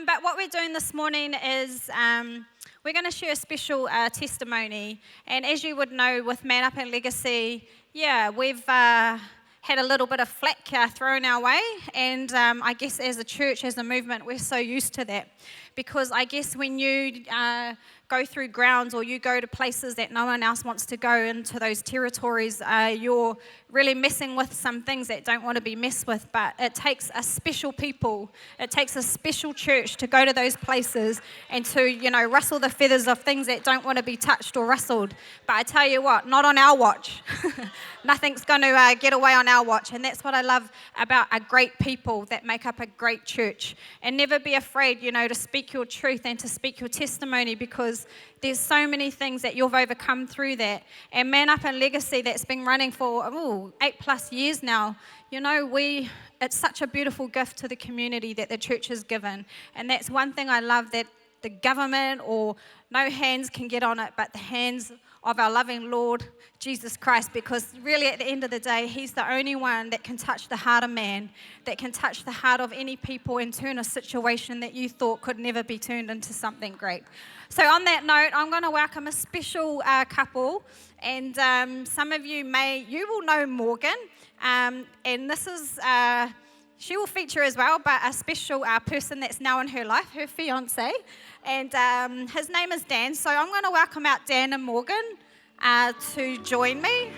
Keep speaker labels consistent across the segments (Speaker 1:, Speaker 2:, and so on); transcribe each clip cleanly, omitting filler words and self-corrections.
Speaker 1: But what we're doing this morning is we're going to share a special testimony. And as you would know, with Manup and Legacy, we've had a little bit of flack thrown our way. And I guess as a church, as a movement, we're so used to that. Because I guess when you go through grounds or you go to places that no one else wants to go into those territories, you're really messing with some things that don't want to be messed with. But it takes a special people, it takes a special church to go to those places and to, rustle the feathers of things that don't want to be touched or rustled. But I tell you what, not on our watch. Nothing's going to get away on our watch. And that's what I love about a great people that make up a great church. And never be afraid, to speak your truth and to speak your testimony, because there's so many things that you've overcome through that. And Manup and Legacy, that's been running for 8+ years now, it's such a beautiful gift to the community that the church has given. And that's one thing I love, that the government or no hands can get on it, but the hands of our loving Lord Jesus Christ, because really at the end of the day, he's the only one that can touch the heart of man, that can touch the heart of any people and turn a situation that you thought could never be turned into something great. So on that note, I'm going to welcome a special couple, and some of you will know Morgan, and this is, she will feature as well, but a special person that's now in her life, her fiance, and his name is Dan. So I'm going to welcome out Dan and Morgan to join me.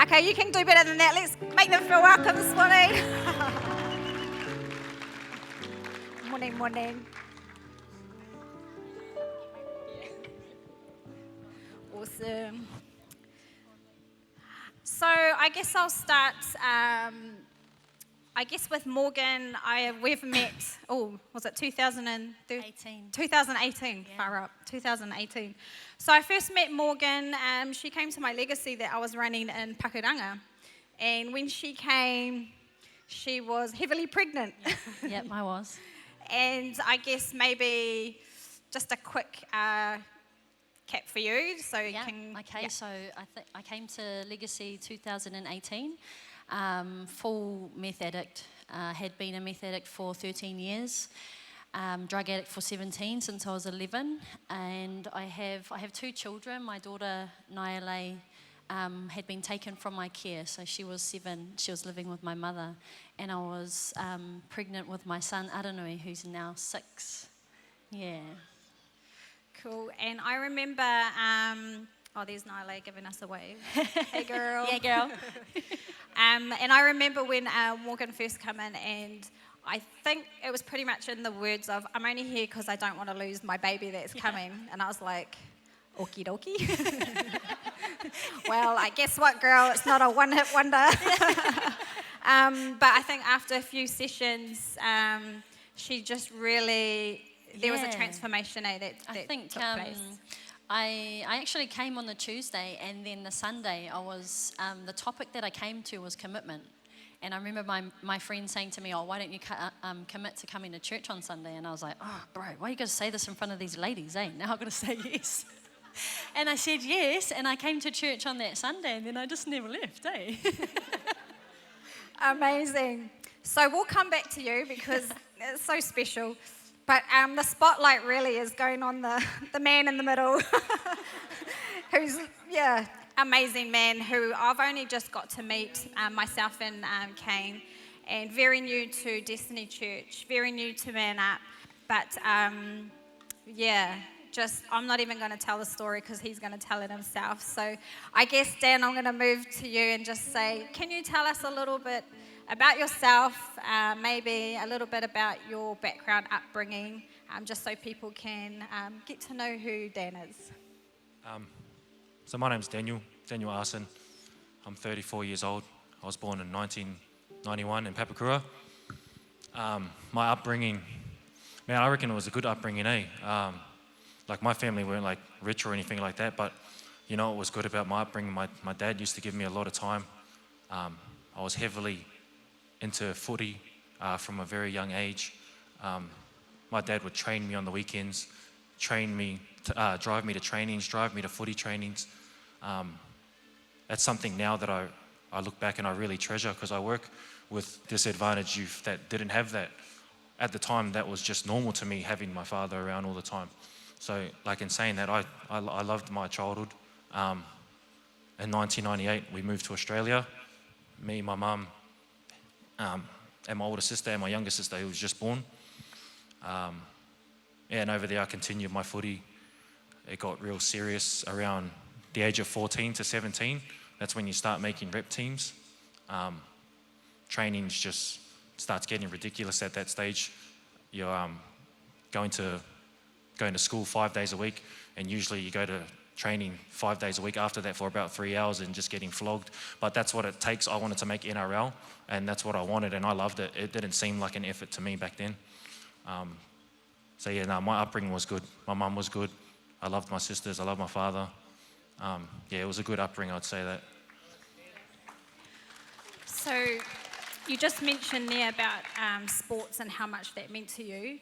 Speaker 1: Okay, you can do better than that. Let's make them feel welcome this morning. Morning. Awesome. So I guess I'll start, with Morgan. We've met, was it 2018? 2018, yeah. Far up, 2018. So I first met Morgan, she came to my Legacy that I was running in Pakuranga. And when she came, she was heavily pregnant.
Speaker 2: Yep, I was.
Speaker 1: And I guess maybe just a quick cap for you, so you can...
Speaker 2: Okay, so I came to Legacy 2018, full meth addict, had been a meth addict for 13 years, drug addict for 17 since I was 11, and I have 2 children. My daughter, Nayale, had been taken from my care, so she was 7, she was living with my mother, and I was pregnant with my son, Aranui, who's now 6, yeah.
Speaker 1: Cool. And I remember, there's Nyla giving us a wave. Hey, girl.
Speaker 2: Yeah, girl.
Speaker 1: And I remember when Morgan first came in, and I think it was pretty much in the words of, I'm only here because I don't want to lose my baby that's coming. And I was like, okie dokie. Well, I guess what, girl? It's not a one-hit wonder. But I think after a few sessions, she just really... There was a transformation that took place.
Speaker 2: I actually came on the Tuesday, and then the Sunday I was, the topic that I came to was commitment. And I remember my friend saying to me, why don't you commit to coming to church on Sunday? And I was like, bro, why are you going to say this in front of these ladies, eh? Now I've got to say yes. And I said yes, and I came to church on that Sunday, and then I just never left, eh?
Speaker 1: Amazing. So we'll come back to you because it's so special. But the spotlight really is going on the man in the middle, who's, amazing man, who I've only just got to meet, myself and Kane, and very new to Destiny Church, very new to Manup, but I'm not even going to tell the story because he's going to tell it himself. So I guess, Dan, I'm going to move to you and just say, can you tell us a little bit about yourself, maybe a little bit about your background, upbringing, just so people can get to know who Dan is.
Speaker 3: So my name's Daniel Arson. I'm 34 years old. I was born in 1991 in Papakura. My upbringing, man, I reckon it was a good upbringing, eh? Like my family weren't like rich or anything like that, but what was good about my upbringing, my dad used to give me a lot of time. I was heavily into footy from a very young age. My dad would train me on the weekends, drive me to trainings, drive me to footy trainings. That's something now that I I look back and I really treasure, because I work with disadvantaged youth that didn't have that. At the time, that was just normal to me, having my father around all the time. So, like, in saying that, I loved my childhood. In 1998, we moved to Australia. Me, my mum, and my older sister and my younger sister, who was just born. And over there, I continued my footy. It got real serious around the age of 14 to 17. That's when you start making rep teams. Training just starts getting ridiculous at that stage. You're going to school 5 days a week, and usually you go to training 5 days a week after that for about 3 hours and just getting flogged. But that's what it takes. I wanted to make NRL, and that's what I wanted, and I loved it. It didn't seem like an effort to me back then. So yeah, no, my upbringing was good. My mum was good. I loved my sisters. I loved my father. Yeah, it was a good upbringing, I'd say that.
Speaker 1: So you just mentioned there about sports and how much that meant to you.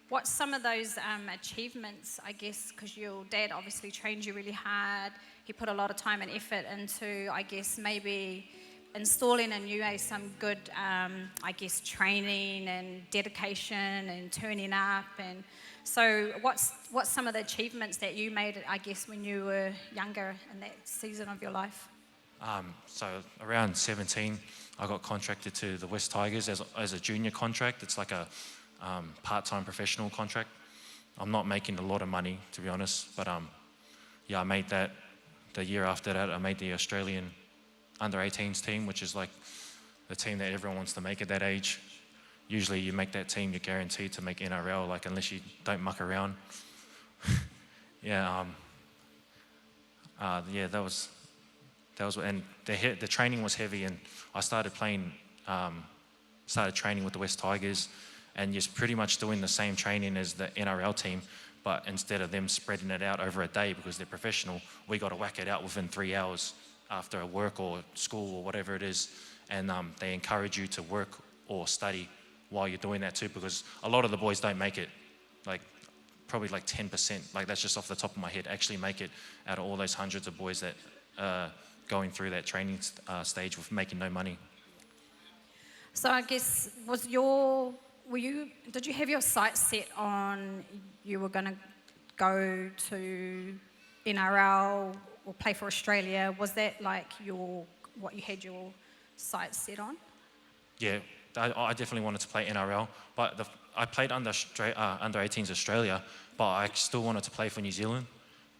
Speaker 1: What's some of those achievements, I guess, because your dad obviously trained you really hard. He put a lot of time and effort into, I guess, maybe installing in you some good, I guess, training and dedication and turning up. And so what's some of the achievements that you made, I guess, when you were younger in that season of your life?
Speaker 3: So around 17, I got contracted to the West Tigers as a junior contract. It's like a part-time professional contract. I'm not making a lot of money, to be honest, but yeah, I made that. The year after that, I made the Australian under-18s team, which is like the team that everyone wants to make at that age. Usually you make that team, you're guaranteed to make NRL, like, unless you don't muck around. Yeah, yeah, that was, and the training was heavy, and I started training with the West Tigers, and just pretty much doing the same training as the NRL team, but instead of them spreading it out over a day because they're professional, we got to whack it out within 3 hours after work or school or whatever it is. And they encourage you to work or study while you're doing that too, because a lot of the boys don't make it. Like, probably like 10%, like, that's just off the top of my head, actually make it out of all those hundreds of boys that are going through that training stage with making no money.
Speaker 1: So I guess, did you have your sights set on you were going to go to NRL or play for Australia? Was that like what you had your sights set on?
Speaker 3: Yeah, I definitely wanted to play NRL, but I played under 18s Australia, but I still wanted to play for New Zealand.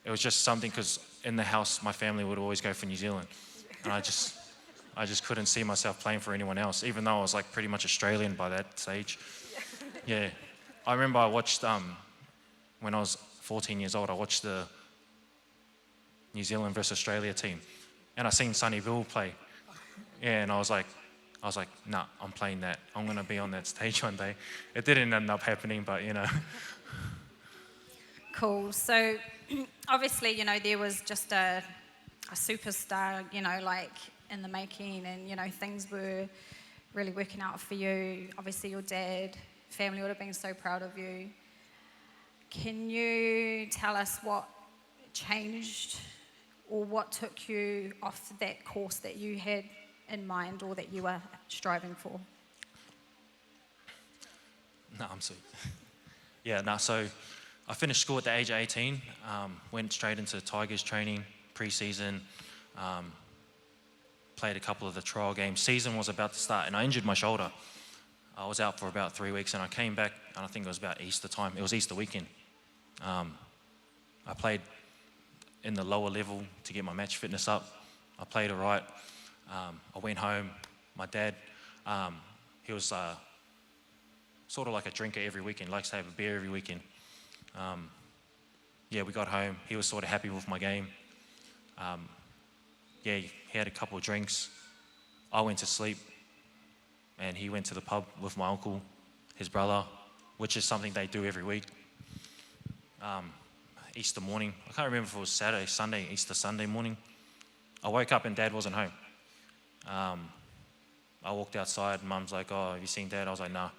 Speaker 3: It was just something, because in the house, my family would always go for New Zealand, and I just couldn't see myself playing for anyone else, even though I was like pretty much Australian by that stage. Yeah, I remember I watched, when I was 14 years old, I watched the New Zealand versus Australia team, and I seen Sonny Bill play. Yeah, and I was like, nah, I'm playing that. I'm gonna be on that stage one day. It didn't end up happening, but you know.
Speaker 1: Cool. So obviously, you know, there was just a superstar, you know, like in the making, and you know, things were really working out for you. Obviously, your dad, family would have been so proud of you. Can you tell us what changed, or what took you off that course that you had in mind, or that you were striving for?
Speaker 3: No, I'm sweet. Yeah, no, so I finished school at the age of 18, went straight into Tigers training, pre-season, played a couple of the trial games. Season was about to start, and I injured my shoulder. I was out for about 3 weeks, and I came back, and I think it was about Easter time. It was Easter weekend. I played in the lower level to get my match fitness up. I played all right. I went home. My dad, he was sort of like a drinker every weekend, likes to have a beer every weekend. Yeah, we got home. He was sort of happy with my game. Yeah, he had a couple of drinks. I went to sleep, and he went to the pub with my uncle, his brother, which is something they do every week. Easter morning, I can't remember if it was Saturday, Sunday, Easter Sunday morning. I woke up and Dad wasn't home. I walked outside, and Mum's like, "Oh, have you seen Dad?" I was like, "Nah."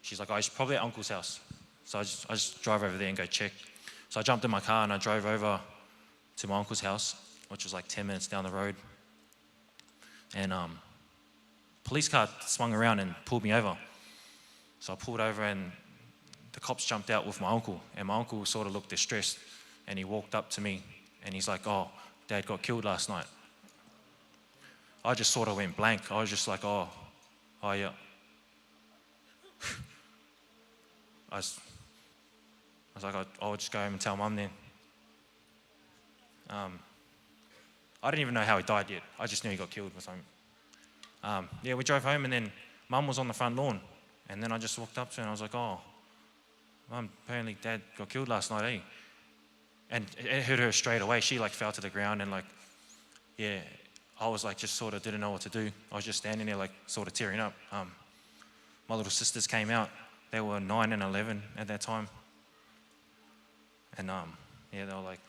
Speaker 3: She's like, "Oh, he's probably at Uncle's house." So I just drive over there and go check. So I jumped in my car and I drove over to my uncle's house, which was like 10 minutes down the road. and police car swung around and pulled me over. So I pulled over and the cops jumped out with my uncle, and my uncle sort of looked distressed, and he walked up to me and he's like, "Oh, Dad got killed last night." I just sort of went blank. I was just like, oh yeah. I was like, I'll just go home and tell Mum then. I didn't even know how he died yet. I just knew he got killed or something. Yeah, we drove home and then Mum was on the front lawn. And then I just walked up to her and I was like, "Oh, Mum, apparently Dad got killed last night, eh?" And it hit her straight away. She like fell to the ground and like, yeah, I was like, just sort of didn't know what to do. I was just standing there like sort of tearing up. My little sisters came out. They were 9 and 11 at that time. And yeah, they were like,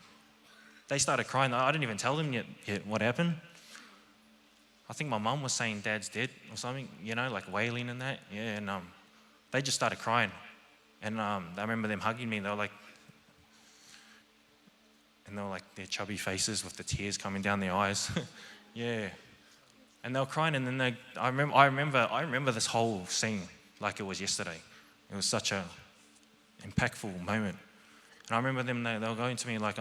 Speaker 3: they started crying. I didn't even tell them yet what happened. I think my mum was saying Dad's dead or something, you know, like wailing and that. Yeah, and they just started crying. And I remember them hugging me. They were like their chubby faces with the tears coming down their eyes. Yeah. And they were crying, and then I remember this whole scene like it was yesterday. It was such a impactful moment. And I remember them, they were going to me like,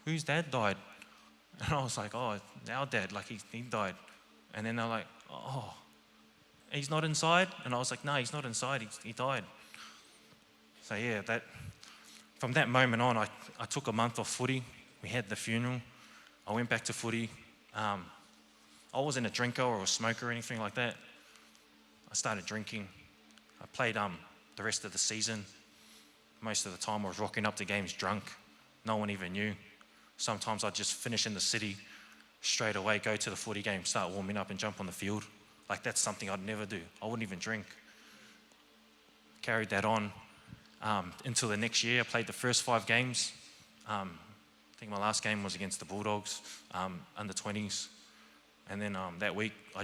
Speaker 3: "Whose dad died?" And I was like, "Oh, our dad, like he died." And then they're like, "Oh, he's not inside?" And I was like, "No, he's not inside, he died." So yeah, from that moment on, I took a month off footy. We had the funeral. I went back to footy. I wasn't a drinker or a smoker or anything like that. I started drinking. I played the rest of the season. Most of the time I was rocking up to games drunk. No one even knew. Sometimes I'd just finish in the city, straight away, go to the footy game, start warming up and jump on the field. Like that's something I'd never do. I wouldn't even drink. Carried that on until the next year. I played the first 5 games. I think my last game was against the Bulldogs, under 20s. And then that week I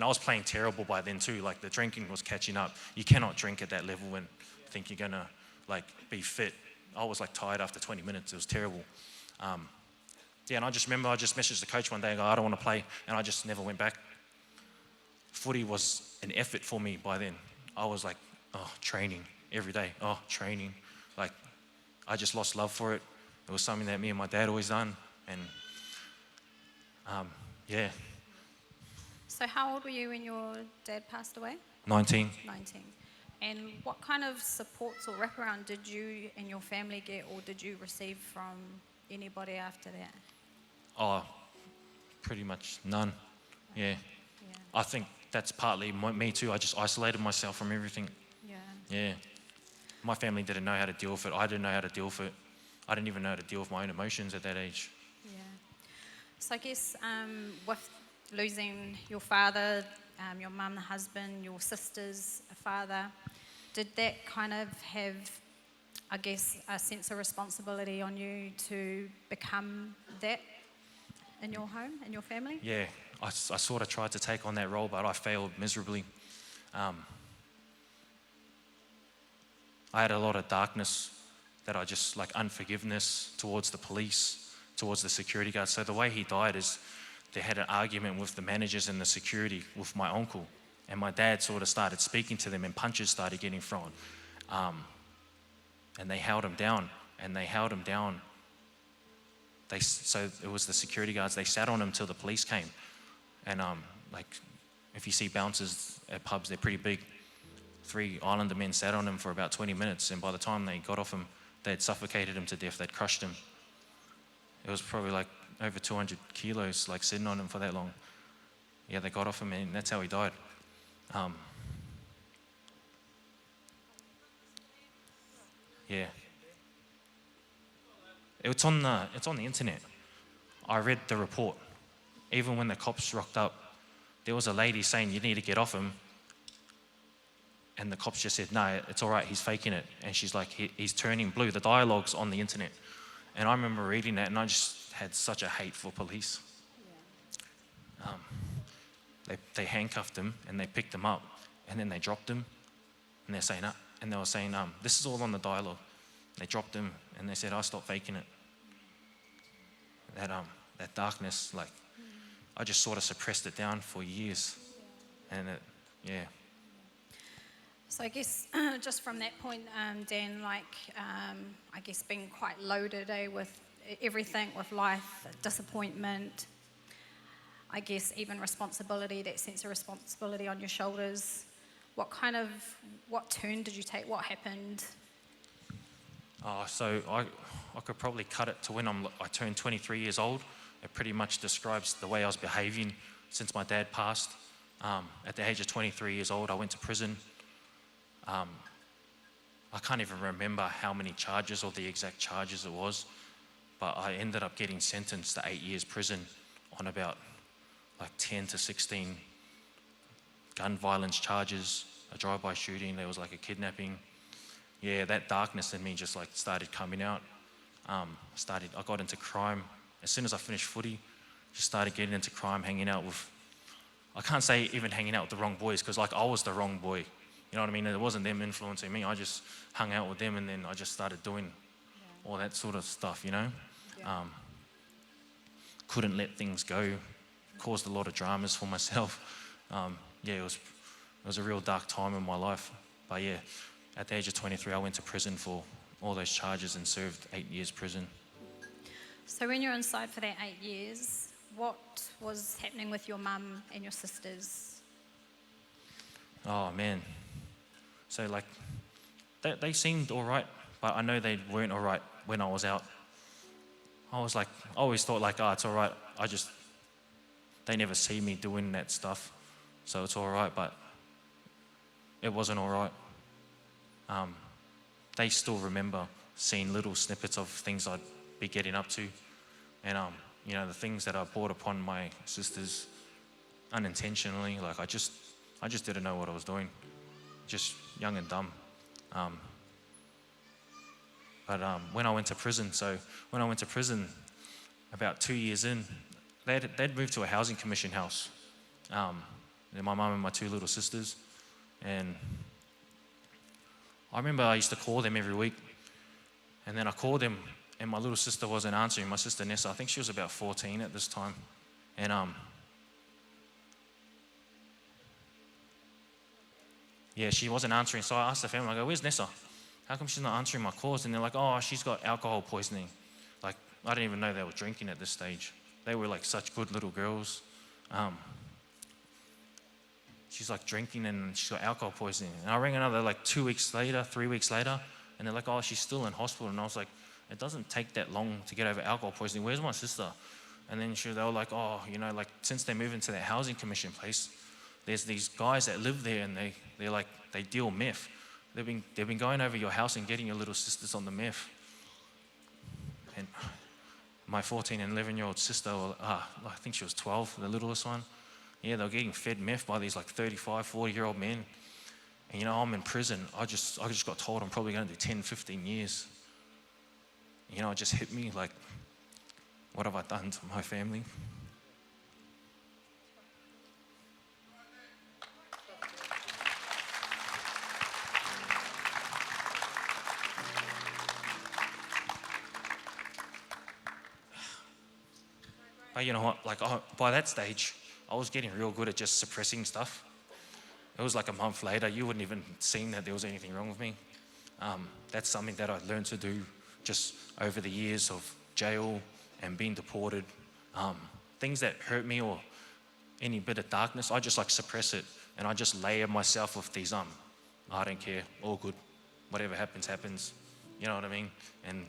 Speaker 3: was playing terrible by then too. Like the drinking was catching up. You cannot drink at that level and think you're gonna like be fit. I was like tired after 20 minutes. It was terrible. Yeah, and I just remember I just messaged the coach one day and go, "I don't want to play," and I just never went back. Footy was an effort for me by then. I was like, training every day. Training. Like I just lost love for it. It was something that me and my dad always done, and yeah.
Speaker 1: So how old were you when your dad passed away?
Speaker 3: 19.
Speaker 1: 19. And what kind of supports or wraparound did you and your family get, or did you receive from anybody after that?
Speaker 3: Oh, pretty much none. Yeah. I think that's partly me too. I just isolated myself from everything. Yeah. My family didn't know how to deal with it. I didn't know how to deal with it. I didn't even know how to deal with my own emotions at that age.
Speaker 1: Yeah. So I guess with losing your father, your mum, the husband, your sisters, a father, did that kind of have, I guess, a sense of responsibility on you to become that in your home, in your family?
Speaker 3: Yeah, I sort of tried to take on that role, but I failed miserably. I had a lot of darkness that I just, like unforgiveness towards the police, towards the security guards. So the way he died is they had an argument with the managers and the security with my uncle. And my dad sort of started speaking to them and punches started getting thrown. And they held him down. So it was the security guards, they sat on him till the police came. And like if you see bouncers at pubs, they're pretty big. 3 Islander men sat on him for about 20 minutes, and by the time they got off him, they'd suffocated him to death, they'd crushed him. It was probably like over 200 kilos, like sitting on him for that long. Yeah, they got off him, and that's how he died. Yeah. It's on the internet. I read the report. Even when the cops rocked up, there was a lady saying, "You need to get off him." And the cops just said, "No, it's all right, he's faking it." And she's like, he's turning blue. The dialogue's on the internet. And I remember reading that, and I just had such a hate for police. They handcuffed him, and they picked him up, and then they dropped him, and they're saying, and they were saying, this is all on the dialogue. They dropped him, and they said, "I stopped faking it." That darkness, like, I just sort of suppressed it down for years. And yeah.
Speaker 1: So I guess just from that point, Dan, I guess being quite loaded with everything, with life, disappointment, I guess even responsibility, that sense of responsibility on your shoulders. What turn did you take? What happened?
Speaker 3: So I could probably cut it to when I turned 23 years old. It pretty much describes the way I was behaving since my dad passed. At the age of 23 years old, I went to prison. I can't even remember how many charges or the exact charges it was, but I ended up getting sentenced to 8 years prison on about 10 to 16 gun violence charges, a drive-by shooting, there was a kidnapping. Yeah, that darkness in me just started coming out. I got into crime. As soon as I finished footy, just started getting into crime, hanging out with, I can't say even hanging out with the wrong boys, because I was the wrong boy. You know what I mean? It wasn't them influencing me. I just hung out with them, and then I just started doing all that sort of stuff, you know?
Speaker 1: Yeah.
Speaker 3: Couldn't let things go. Caused a lot of dramas for myself. It was a real dark time in my life. But yeah, at the age of 23, I went to prison for all those charges and served 8 years prison.
Speaker 1: So when you're inside for that 8 years, what was happening with your mum and your sisters?
Speaker 3: Oh man. So they seemed all right, but I know they weren't all right when I was out. I always thought it's all right. They never see me doing that stuff, so it's all right, but it wasn't all right. They still remember seeing little snippets of things I'd be getting up to, and the things that I brought upon my sisters unintentionally. I just didn't know what I was doing, just young and dumb. But when I went to prison, about 2 years in, they'd moved to a housing commission house. My mum and my two little sisters, and I remember I used to call them every week, and then I called them, and my little sister wasn't answering. My sister Nessa, I think she was about 14 at this time, and she wasn't answering. So I asked the family, I go, "Where's Nessa? How come she's not answering my calls?" And they're like, "Oh, she's got alcohol poisoning." I didn't even know they were drinking at this stage. They were such good little girls. She's drinking and she's got alcohol poisoning. And I rang another 2 weeks later, 3 weeks later, and they're like, "Oh, she's still in hospital." And I was like, "It doesn't take that long to get over alcohol poisoning. Where's my sister?" And then they were like, "Oh, since they moved into that housing commission place, there's these guys that live there, and they deal meth. They've been going over your house and getting your little sisters on the meth." And my 14 and 11-year-old sister, I think she was 12, the littlest one, they were getting fed meth by these 35, 40-year-old men. And I'm in prison. I just got told I'm probably going to do 10, 15 years. It just hit me what have I done to my family? But you know what, by that stage, I was getting real good at just suppressing stuff. It was a month later, you wouldn't even seen that there was anything wrong with me. That's something that I learned to do just over the years of jail and being deported. Things that hurt me or any bit of darkness, I just suppress it, and I just layer myself with these, I don't care, all good. Whatever happens, happens. You know what I mean? And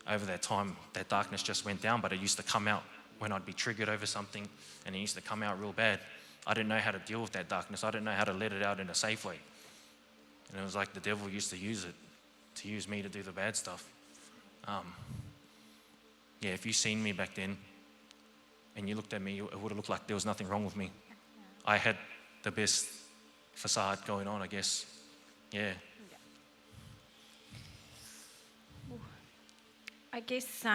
Speaker 3: over that time, that darkness just went down, but it used to come out when I'd be triggered over something, and it used to come out real bad. I didn't know how to deal with that darkness. I didn't know how to let it out in a safe way. And it was the devil used to use it, to use me to do the bad stuff. If you seen me back then, and you looked at me, it would have looked like there was nothing wrong with me. I had the best facade going on, I guess. Yeah.
Speaker 1: I guess,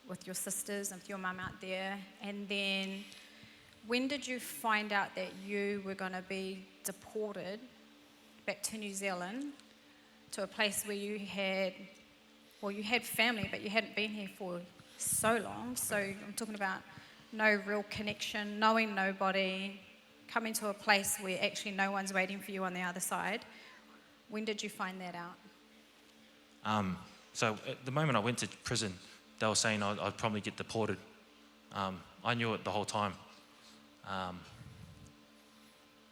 Speaker 1: with your sisters and with your mum out there, and then when did you find out that you were going to be deported back to New Zealand, to a place where you had family, but you hadn't been here for so long. So I'm talking about no real connection, knowing nobody, coming to a place where actually no one's waiting for you on the other side. When did you find that out?
Speaker 3: So at the moment I went to prison, they were saying I'd probably get deported. I knew it the whole time.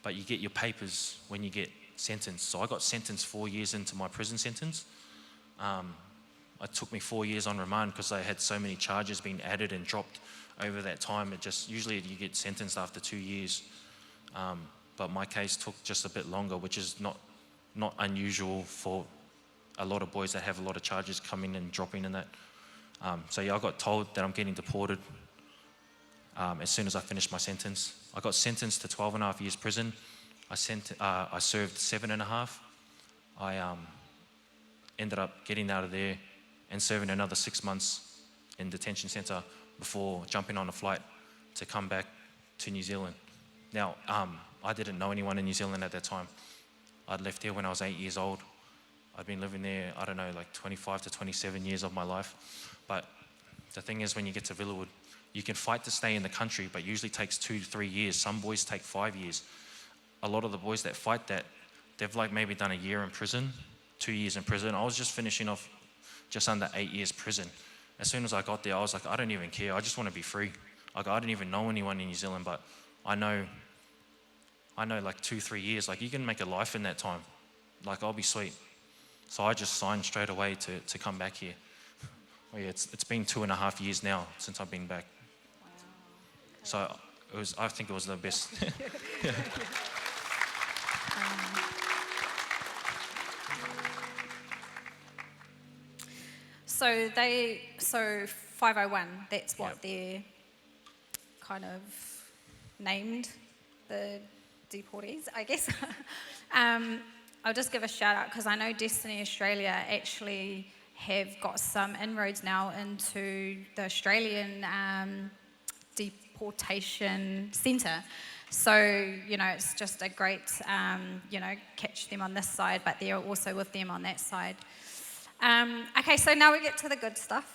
Speaker 3: But you get your papers when you get sentenced. So I got sentenced 4 years into my prison sentence. It took me 4 years on remand because I had so many charges being added and dropped over that time. Usually you get sentenced after 2 years. But my case took just a bit longer, which is not unusual for a lot of boys that have a lot of charges coming and dropping in that. So yeah, I got told that I'm getting deported as soon as I finished my sentence. I got sentenced to 12.5 years prison. I served 7.5. I ended up getting out of there and serving another 6 months in detention centre before jumping on a flight to come back to New Zealand. Now, I didn't know anyone in New Zealand at that time. I'd left here when I was 8 years old. I'd been living there, I don't know, like 25 to 27 years of my life. But the thing is, when you get to Villawood, you can fight to stay in the country, but usually takes 2 to 3 years. Some boys take 5 years. A lot of the boys that fight that, they've like maybe done a year in prison, 2 years in prison. I was just finishing off just under 8 years prison. As soon as I got there, I was like, I don't even care. I just want to be free. Like, I don't even know anyone in New Zealand, but I know like 2, 3 years, like you can make a life in that time. Like, I'll be sweet. So I just signed straight away to come back here. Oh yeah, it's been 2.5 years now since I've been back.
Speaker 1: Wow.
Speaker 3: So I think it was the best.
Speaker 1: So 501, that's what
Speaker 3: Yep.
Speaker 1: they're kind of named, the deportees, I guess. I'll just give a shout out because I know Destiny Australia actually have got some inroads now into the Australian deportation centre. So, it's just a great, catch them on this side, but they're also with them on that side. Okay, so now we get to the good stuff.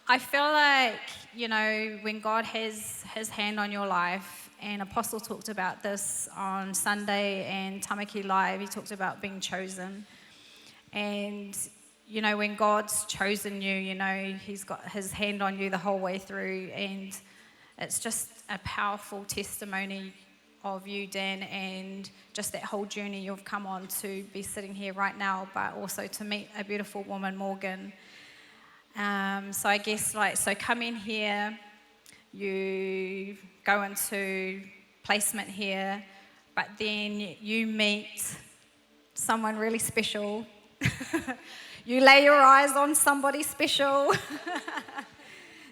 Speaker 1: I feel like, when God has his hand on your life, and Apostle talked about this on Sunday and Tamaki Live, he talked about being chosen. And, when God's chosen you, he's got his hand on you the whole way through. And it's just a powerful testimony of you, Dan, and just that whole journey you've come on to be sitting here right now, but also to meet a beautiful woman, Morgan. So I guess, so come in here, you go into placement here, but then you meet someone really special. You lay your eyes on somebody special.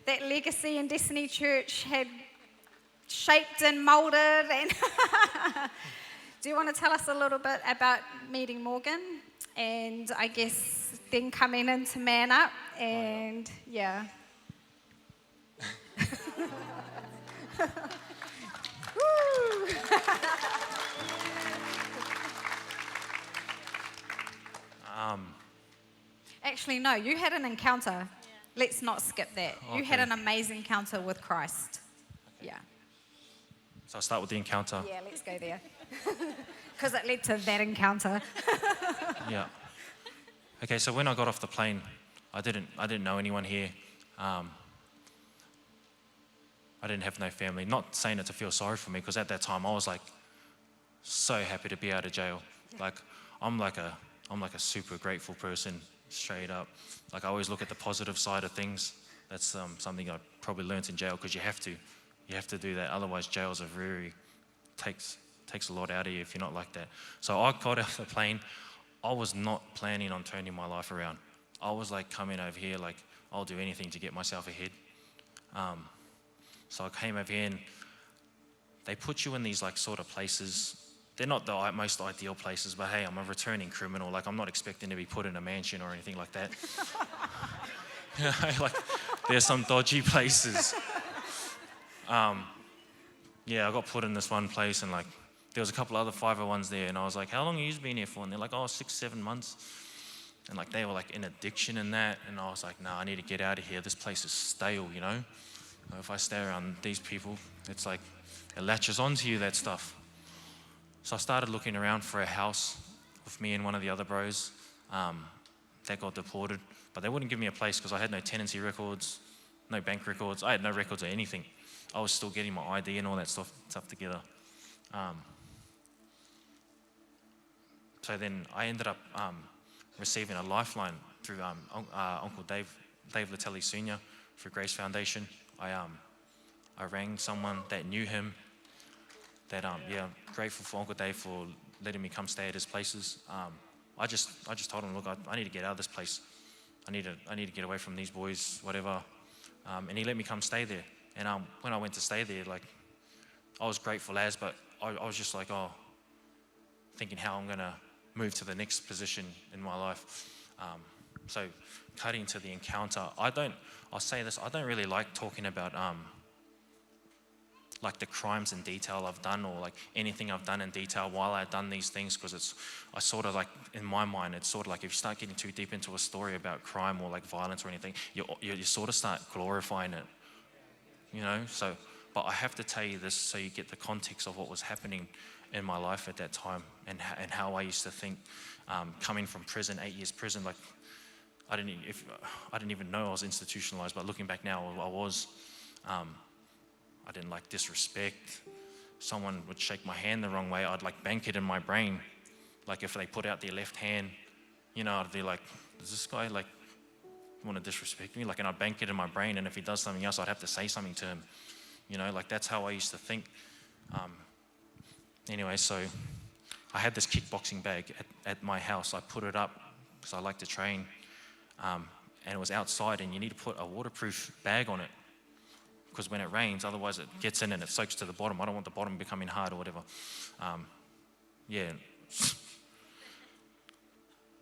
Speaker 1: That Legacy and Destiny Church had shaped and moulded. And do you want to tell us a little bit about meeting Morgan? And I guess then coming into Manup, and yeah. Woo! Actually, no, you had an encounter. Yeah. Let's not skip that. Okay. You had an amazing encounter with Christ. Okay. Yeah.
Speaker 3: So I'll start with the encounter.
Speaker 1: Yeah, let's go there. Because it led to that encounter.
Speaker 3: Yeah. Okay, so when I got off the plane, I didn't know anyone here. I didn't have no family. Not saying it to feel sorry for me, because at that time I was like so happy to be out of jail. Like I'm like a super grateful person, straight up. Like I always look at the positive side of things. That's something I probably learnt in jail, because you have to do that. Otherwise, jails are very takes a lot out of you if you're not like that. So I got off the plane. I was not planning on turning my life around. I was like coming over here like I'll do anything to get myself ahead. So I came over here, and they put you in these like sort of places. They're not the most ideal places, but hey, I'm a returning criminal. Like I'm not expecting to be put in a mansion or anything like that. Like there's some dodgy places. Yeah, I got put in this one place, and like there was a couple other 501s there, and I was like, how long have you been here for? And they're like, 6, 7 months. And like they were like in addiction and that, and I was like, nah, I need to get out of here. This place is stale, you know. If I stay around these people, it's like it latches onto you, that stuff. So I started looking around for a house with me and one of the other bros that got deported, but they wouldn't give me a place because I had no tenancy records, no bank records. I had no records or anything. I was still getting my ID and all that stuff together. So then I ended up receiving a lifeline through Uncle Dave Latelli Sr. through Grace Foundation. I rang someone that knew him. That grateful for Uncle Dave for letting me come stay at his places. I just told him, look, I need to get out of this place. I need to get away from these boys, whatever. And he let me come stay there. And when I went to stay there, like I was grateful as, but I was just like, thinking how I'm gonna move to the next position in my life. So cutting to the encounter, I'll say this, I don't really like talking about like the crimes in detail I've done, or like anything I've done in detail while I've done these things, because I sort of like, in my mind, it's sort of like if you start getting too deep into a story about crime or like violence or anything, you sort of start glorifying it, you know? So, but I have to tell you this so you get the context of what was happening in my life at that time, and how I used to think, coming from prison, 8 years prison, like I didn't even know I was institutionalized, but looking back now, I was. I didn't like disrespect. Someone would shake my hand the wrong way, I'd like bank it in my brain. Like if they put out their left hand, you know, I'd be like, does this guy like want to disrespect me? Like, and I'd bank it in my brain, and if he does something else, I'd have to say something to him. You know, like that's how I used to think. Anyway, so I had this kickboxing bag at my house. I put it up because I like to train, and it was outside, and you need to put a waterproof bag on it, because when it rains, otherwise it gets in and it soaks to the bottom. I don't want the bottom becoming hard or whatever.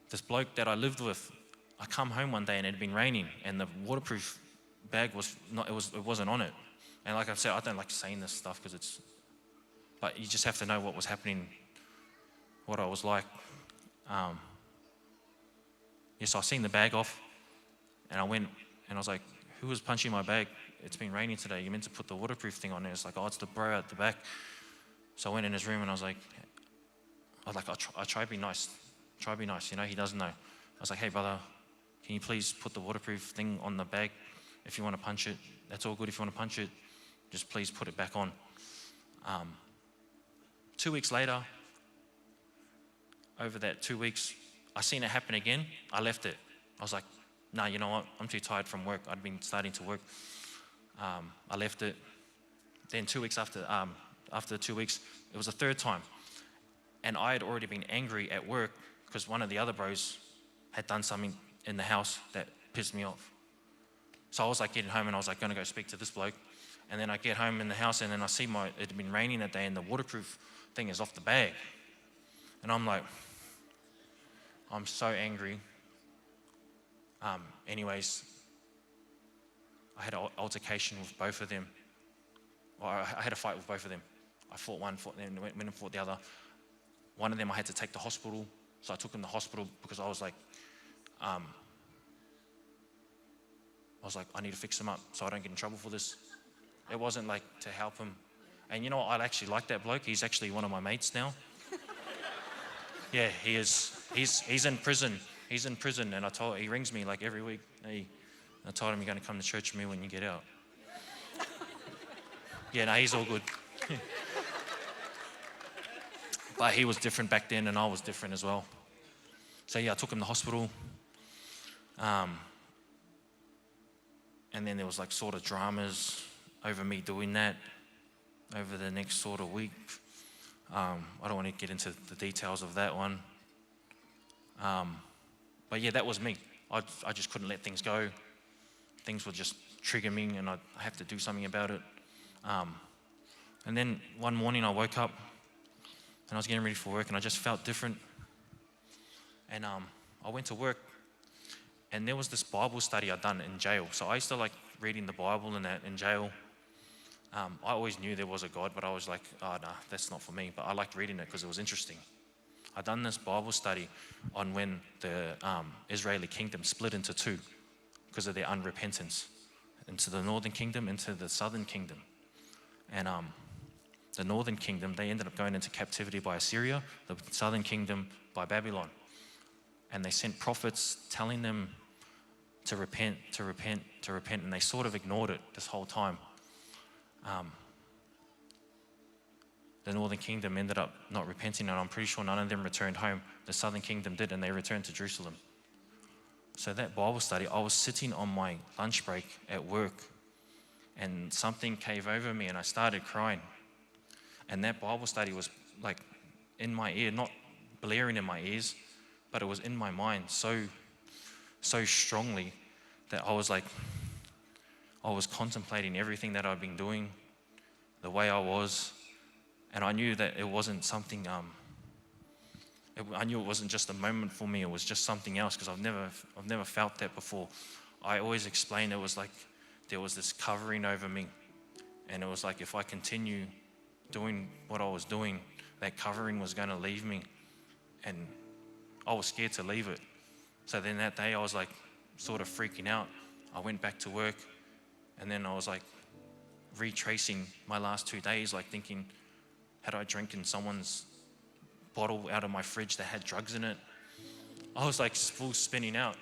Speaker 3: This bloke that I lived with, I come home one day and it had been raining, and the waterproof bag it wasn't on it. And like I said, I don't like saying this stuff because but you just have to know what was happening, what I was like. So I seen the bag off, and I went and I was like, who was punching my bag? It's been raining today. You meant to put the waterproof thing on there. It's like, it's the bro at the back. So I went in his room and I was like, I try to be nice. Try to be nice, you know, he doesn't know. I was like, hey brother, can you please put the waterproof thing on the bag? If you want to punch it, that's all good. If you want to punch it, just please put it back on. 2 weeks later, over that 2 weeks, I seen it happen again. I left it. I was like, nah, you know what? I'm too tired from work. I'd been starting to work. I left it. Then 2 weeks after 2 weeks, it was the third time. And I had already been angry at work because one of the other bros had done something in the house that pissed me off. So I was like getting home and I was like going to go speak to this bloke. And then I get home in the house and then I see it had been raining that day and the waterproof thing is off the bag. And I'm like, I'm so angry. Anyways, I had an altercation with both of them. I had a fight with both of them. I fought one, then went and fought the other. One of them I had to take to hospital, so I took him to hospital because I was like, I need to fix him up so I don't get in trouble for this. It wasn't like to help him. And you know what, I actually like that bloke. He's actually one of my mates now. Yeah, he is. He's in prison. He's in prison, and he rings me like every week. Hey, I told him you're going to come to church with me when you get out. Yeah, no, he's all good. But he was different back then, and I was different as well. So yeah, I took him to hospital. And then there was like sort of dramas over me doing that over the next sort of week. I don't want to get into the details of that one. But yeah, that was me. I just couldn't let things go. Things would just trigger me and I'd have to do something about it. And then one morning I woke up and I was getting ready for work and I just felt different. And I went to work and there was this Bible study I'd done in jail. So I used to like reading the Bible and that in jail. I always knew there was a God, but I was like, oh, no, that's not for me. But I liked reading it because it was interesting. I done this Bible study on when the Israeli kingdom split into two because of their unrepentance, into the northern kingdom, into the southern kingdom. And the northern kingdom, they ended up going into captivity by Assyria, the southern kingdom by Babylon. And they sent prophets telling them to repent, to repent, to repent, and they sort of ignored it this whole time. The northern kingdom ended up not repenting, and I'm pretty sure none of them returned home. The southern kingdom did, and they returned to Jerusalem. So that Bible study, I was sitting on my lunch break at work, and something came over me, and I started crying. And that Bible study was like in my ear, not blaring in my ears, but it was in my mind so strongly that I was contemplating everything that I'd been doing, the way I was, and I knew that it wasn't something, I knew it wasn't just a moment for me, it was just something else, because I've never felt that before. I always explain it was like there was this covering over me, and it was like if I continue doing what I was doing, that covering was going to leave me, and I was scared to leave it. So then that day I was like sort of freaking out. I went back to work, and then I was like retracing my last 2 days, like thinking, had I drinking someone's bottle out of my fridge that had drugs in it? I was like full spinning out,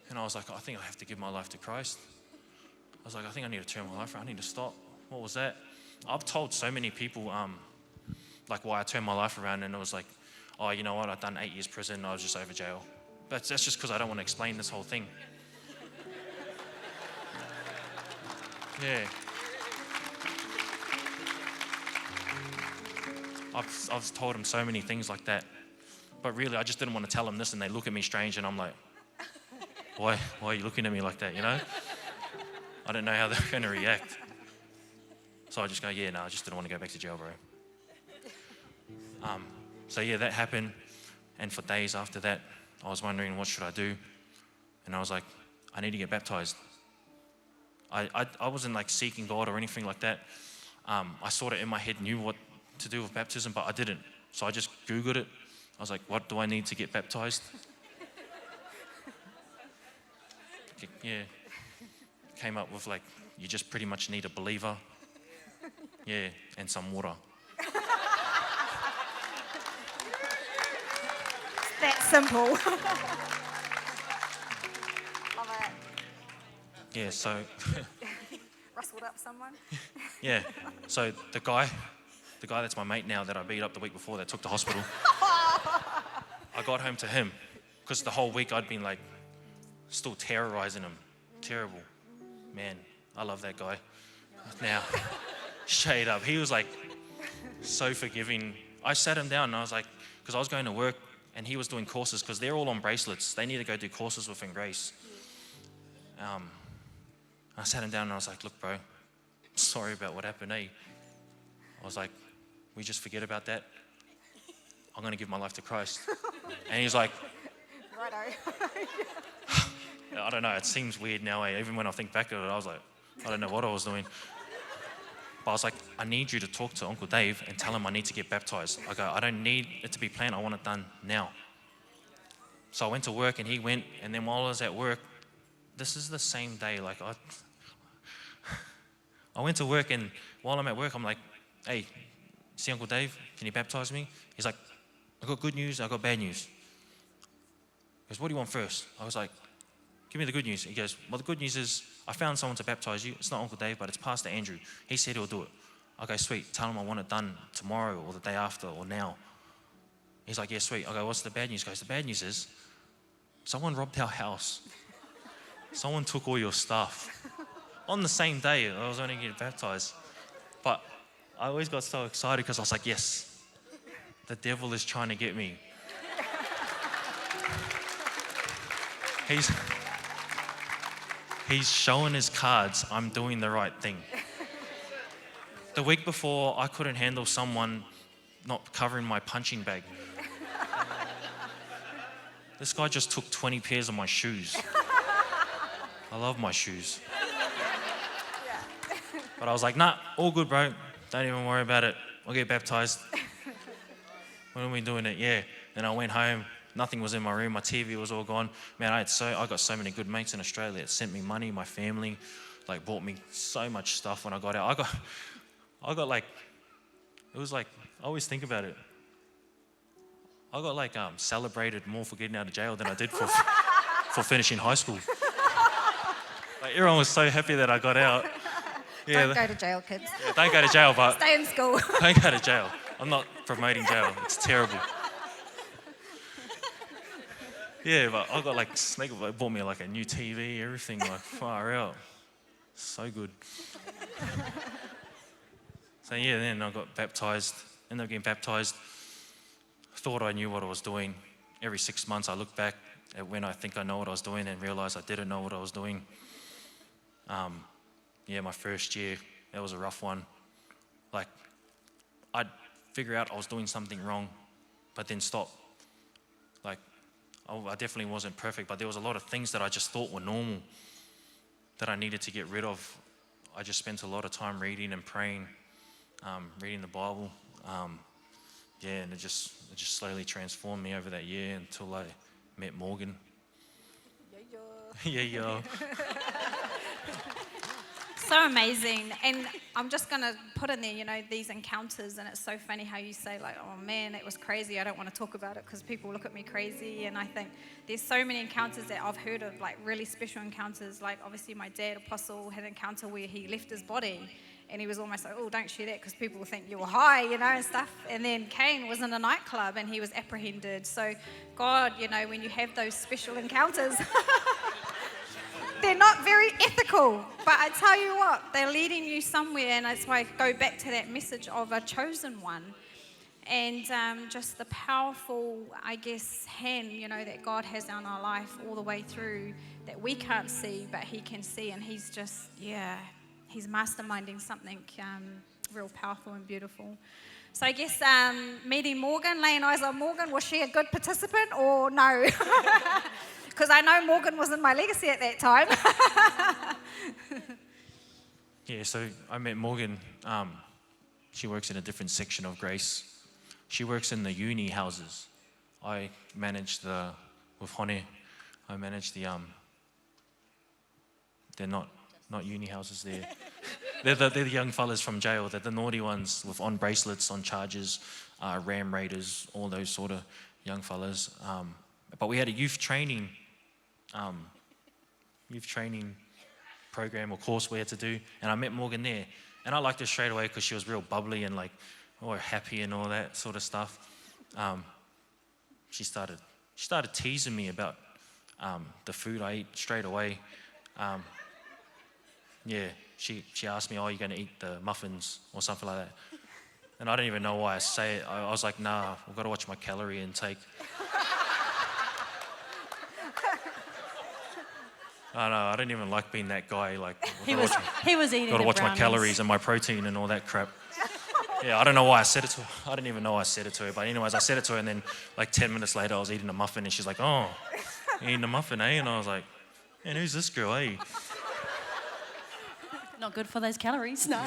Speaker 3: and I was like, I think I have to give my life to Christ. I was like, I think I need to turn my life around. I need to stop. What was that? I've told so many people like why I turned my life around, and it was like, oh, you know what, I've done 8 years prison, I was just over jail. But that's just because I don't want to explain this whole thing. Yeah. I've told them so many things like that, but really I just didn't want to tell them this, and they look at me strange, and I'm like, why are you looking at me like that, you know? I don't know how they're going to react. So I just go, yeah, no, I just didn't want to go back to jail, bro. So yeah, that happened, and for days after that, I was wondering, what should I do? And I was like, I need to get baptized. I wasn't like seeking God or anything like that. I sort of in my head knew what to do with baptism, but I didn't. So I just Googled it. I was like, what do I need to get baptized? Yeah. Came up with like, you just pretty much need a believer. Yeah, and some water.
Speaker 1: That simple. Love it.
Speaker 3: Yeah, so
Speaker 1: Rustled up someone.
Speaker 3: yeah, so the guy that's my mate now that I beat up the week before that took to hospital, I got home to him because the whole week I'd been like still terrorizing him. Terrible. Man, I love that guy. Now, straight up, he was like so forgiving. I sat him down and I was like, because I was going to work and he was doing courses because they're all on bracelets. They need to go do courses within Grace. I sat him down and I was like, look, bro, sorry about what happened, eh? I was like, we just forget about that. I'm going to give my life to Christ. And he's like,
Speaker 1: Righto.
Speaker 3: I don't know, it seems weird now, eh? Even when I think back at it, I was like, I don't know what I was doing. But I was like, I need you to talk to Uncle Dave and tell him I need to get baptized. I go, I don't need it to be planned, I want it done now. So I went to work and he went, and then while I was at work, this is the same day, like I went to work, and while I'm at work, I'm like, hey, see Uncle Dave, can you baptize me? He's like, I got good news, I got bad news. He goes, what do you want first? I was like, give me the good news. He goes, well, the good news is I found someone to baptize you. It's not Uncle Dave, but it's Pastor Andrew. He said he'll do it. I go, sweet, tell him I want it done tomorrow or the day after or now. He's like, yeah, sweet. I go, what's the bad news? He goes, the bad news is someone robbed our house. Someone took all your stuff. On the same day, I was only getting baptized. But I always got so excited because I was like, yes, the devil is trying to get me. He's showing his cards, I'm doing the right thing. The week before, I couldn't handle someone not covering my punching bag. This guy just took 20 pairs of my shoes. I love my shoes. But I was like, nah, all good, bro. Don't even worry about it. I'll get baptized. When are we doing it? Yeah. Then I went home. Nothing was in my room. My TV was all gone. Man, I got so many good mates in Australia that sent me money. My family, like, bought me so much stuff when I got out. I got like, it was like, I always think about it. I got like celebrated more for getting out of jail than I did for finishing high school. Like, everyone was so happy that I got out. Yeah,
Speaker 1: Don't go to jail, kids.
Speaker 3: yeah, don't go to jail, but
Speaker 1: Stay in school.
Speaker 3: don't go to jail. I'm not promoting jail. It's terrible. Yeah, but I got like, Snake bought me like a new TV, everything, like far out. So good. So yeah, then I got baptized, ended up getting baptized. Thought I knew what I was doing. Every 6 months I look back at when I think I know what I was doing and realize I didn't know what I was doing. Yeah, my first year, that was a rough one. Like, I'd figure out I was doing something wrong, but then stop. Like, I definitely wasn't perfect, but there was a lot of things that I just thought were normal that I needed to get rid of. I just spent a lot of time reading and praying, reading the Bible. Yeah, and it just slowly transformed me over that year until I met Morgan. Yeah, yeah.
Speaker 1: So amazing. And I'm just going to put in there, you know, these encounters, and it's so funny how you say, like, oh man, it was crazy. I don't want to talk about it because people look at me crazy. And I think there's so many encounters that I've heard of, like really special encounters. Like, obviously my dad, Apostle, had an encounter where he left his body and he was almost like, oh, don't share that because people will think you were high, you know, and stuff. And then Cain was in a nightclub and he was apprehended. So God, you know, when you have those special encounters, they're not very ethical, but I tell you what, they're leading you somewhere, and that's why I go back to that message of a chosen one, and just the powerful, I guess, hand, you know, that God has on our life all the way through that we can't see, but He can see, and He's just, yeah, He's masterminding something real powerful and beautiful. So I guess meeting Morgan, laying eyes on Morgan, was she a good participant or no? Because I know Morgan was in my legacy at that time.
Speaker 3: Yeah, so I met Morgan. She works in a different section of Grace. She works in the uni houses. I manage with Hone, I manage they're not uni houses, they're the young fellas from jail. They're the naughty ones with on bracelets, on charges, Ram Raiders, all those sort of young fellas. But we had a youth training program or course we had to do, and I met Morgan there, and I liked her straight away because she was real bubbly and like, oh, happy and all that sort of stuff. She started teasing me about the food I eat straight away. Yeah, she asked me, oh, are you going to eat the muffins or something like that? And I didn't even know why I say it. I was like, nah, I've got to watch my calorie intake. I know, I didn't even like being that guy. Like,
Speaker 2: He was eating
Speaker 3: got to
Speaker 2: the
Speaker 3: watch my
Speaker 2: brownies.
Speaker 3: calories and my protein and all that crap. Yeah, I don't know why I said it to her. I didn't even know I said it to her. But anyways, I said it to her, and then like 10 minutes later, I was eating a muffin, and she's like, oh, you eating a muffin, eh? And I was like, man, who's this girl, eh?
Speaker 2: Not good for those calories, no.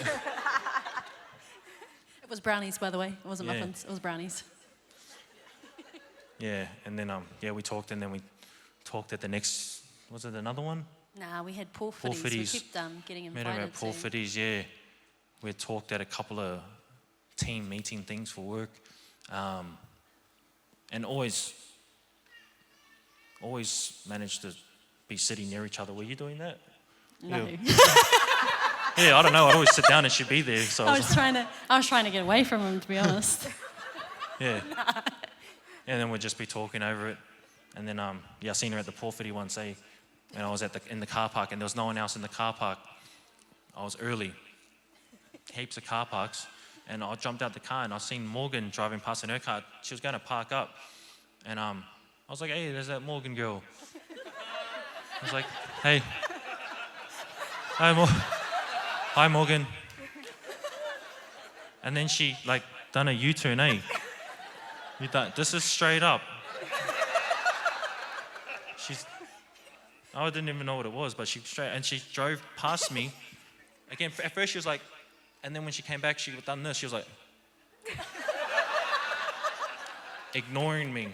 Speaker 2: It was brownies, by the way. It wasn't
Speaker 3: Yeah.
Speaker 2: muffins. It was brownies.
Speaker 3: Yeah, and then we talked, and then we talked at the next. Was it another one?
Speaker 2: Nah, we had pool footies. We
Speaker 3: footies.
Speaker 2: kept getting
Speaker 3: Met her
Speaker 2: invited
Speaker 3: at Paul
Speaker 2: to.
Speaker 3: Fitties, yeah. We talked at a couple of team meeting things for work, and always managed to be sitting near each other. Were you doing that?
Speaker 2: No.
Speaker 3: Yeah. Yeah, I don't know. I'd always sit down and she'd be there. So
Speaker 2: I was trying to get away from him, to be honest.
Speaker 3: yeah. And then we'd just be talking over it. And then, I seen her at the Porphyry once, and I was in the car park, and there was no one else in the car park. I was early. Heaps of car parks. And I jumped out the car, and I seen Morgan driving past in her car. She was going to park up. And I was like, hey, there's that Morgan girl. I was like, hey. Hi, Morgan. And then she, like, done a U-turn, eh? This is straight up. I didn't even know what it was, but she drove past me. Again, at first she was like, and then when she came back, she done this. She was like, ignoring me.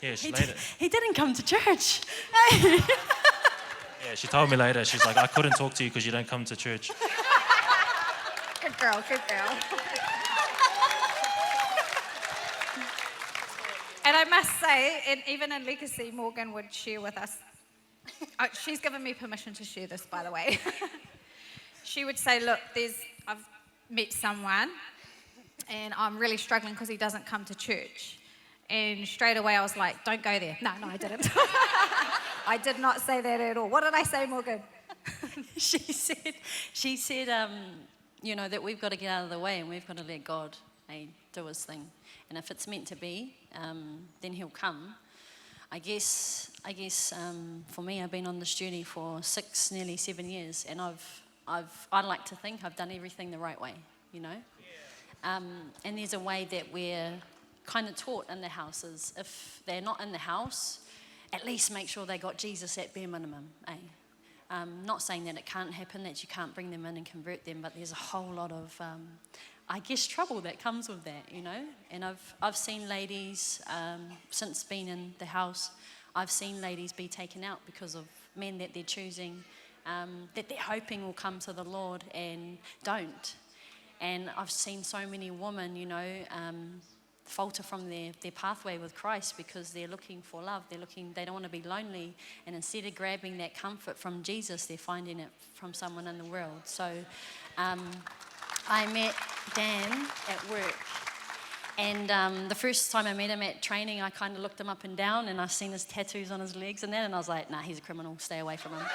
Speaker 3: Yeah,
Speaker 2: He didn't come to church.
Speaker 3: Yeah, she told me later, she's like, I couldn't talk to you because you don't come to church.
Speaker 1: Good girl, good girl. And I must say, and even in Legacy, Morgan would share with us. Oh, she's given me permission to share this, by the way. She would say, look, I've met someone and I'm really struggling because he doesn't come to church. And straight away I was like, don't go there. No, I didn't. I did not say that at all. What did I say, Morgan?
Speaker 2: She said, that we've got to get out of the way and we've got to let God do his thing. And if it's meant to be, then he'll come. I guess for me, I've been on this journey for 6, nearly 7 years, and I'd like to think I've done everything the right way, And there's a way that we're kind of taught in the houses. If they're not in the house, at least make sure they got Jesus at bare minimum, Not saying that it can't happen, that you can't bring them in and convert them, but there's a whole lot of, trouble that comes with that, And I've seen ladies, since being in the house, I've seen ladies be taken out because of men that they're choosing, that they're hoping will come to the Lord and don't. And I've seen so many women, falter from their pathway with Christ because they're looking for love. They don't want to be lonely. And instead of grabbing that comfort from Jesus, they're finding it from someone in the world. So I met Dan at work. And the first time I met him at training, I kind of looked him up and down, and I seen his tattoos on his legs and that, and I was like, nah, he's a criminal, stay away from him.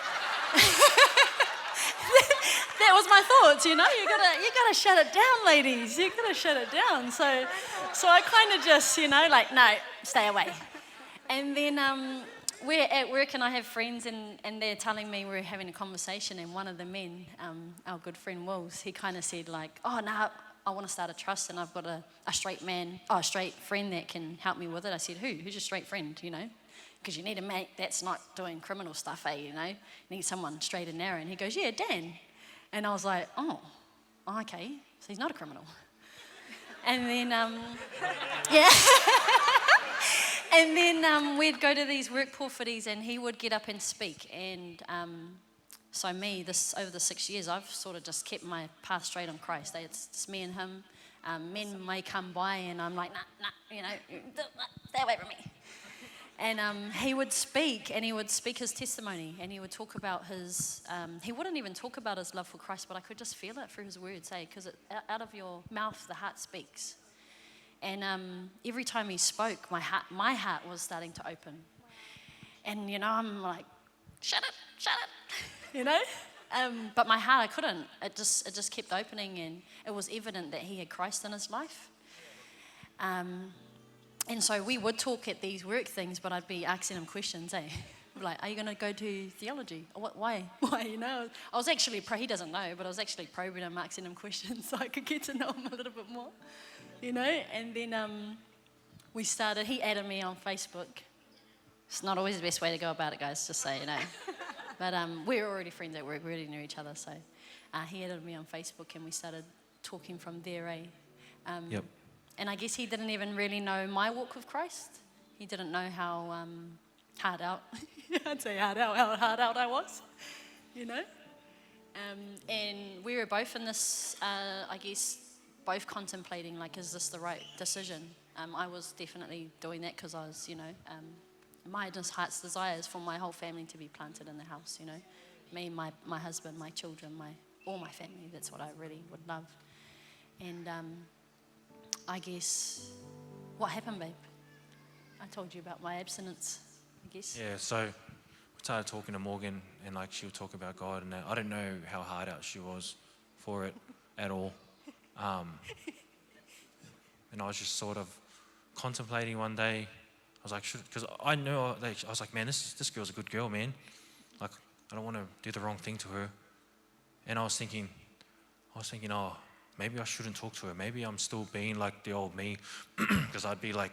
Speaker 2: That was my thoughts, you gotta shut it down, ladies. You gotta shut it down. So I kind of just, no, stay away. And then we're at work and I have friends and they're telling me we're having a conversation, and one of the men, our good friend Wills, he kind of said like, oh no, I want to start a trust and I've got a straight friend that can help me with it. I said, who's your straight friend, Because you need a mate that's not doing criminal stuff, You need someone straight and narrow. And he goes, yeah, Dan. And I was like, oh, okay, so he's not a criminal. And then, yeah. And then we'd go to these work porphyries and he would get up and speak. And so over the 6 years, I've sort of just kept my path straight on Christ. It's just me and him. Men may come by and I'm like, nah, stay away from me. And he would speak his testimony, and he would talk about he wouldn't even talk about his love for Christ, but I could just feel it through his words, because out of your mouth, the heart speaks. And every time he spoke, my heart was starting to open. And, I'm like, shut it, But my heart, I couldn't. It just kept opening, and it was evident that he had Christ in his life. And so we would talk at these work things, but I'd be asking him questions, Like, are you going to go to theology? Why? I was actually, he doesn't know, but I was actually probing him, asking him questions so I could get to know him a little bit more, And then we started, he added me on Facebook. It's not always the best way to go about it, guys, just so you know. But we were already friends at work, we already knew each other, so he added me on Facebook and we started talking from there,
Speaker 3: Yep.
Speaker 2: And I guess he didn't even really know my walk with Christ. He didn't know how hard out, I'd say how hard out I was, And we were both in this, both contemplating, like, is this the right decision? I was definitely doing that because I was, my heart's desire is for my whole family to be planted in the house, Me, my husband, my children, all my family. That's what I really would love. And I guess, what happened, babe? I told you about my abstinence, I guess.
Speaker 3: Yeah, so we started talking to Morgan, and like she would talk about God, and I don't know how hard out she was for it at all. And I was just sort of contemplating one day. I was like, because I knew, I was like, man, this girl's a good girl, man. Like, I don't want to do the wrong thing to her. And I was thinking, oh, maybe I shouldn't talk to her. Maybe I'm still being like the old me, because I'd be like,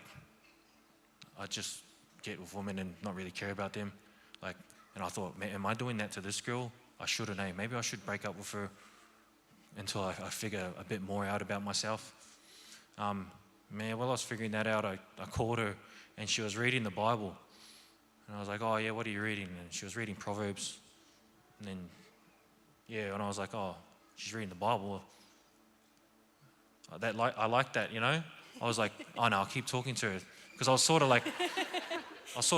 Speaker 3: I'd just get with women and not really care about them. Like, and I thought, man, am I doing that to this girl? I shouldn't, Maybe I should break up with her until I figure a bit more out about myself. man, while I was figuring that out, I called her and she was reading the Bible. And I was like, oh yeah, what are you reading? And she was reading Proverbs. And then, yeah, and I was like, oh, she's reading the Bible. I like that, you know? I was like, oh no, I'll keep talking to her. Because I was sort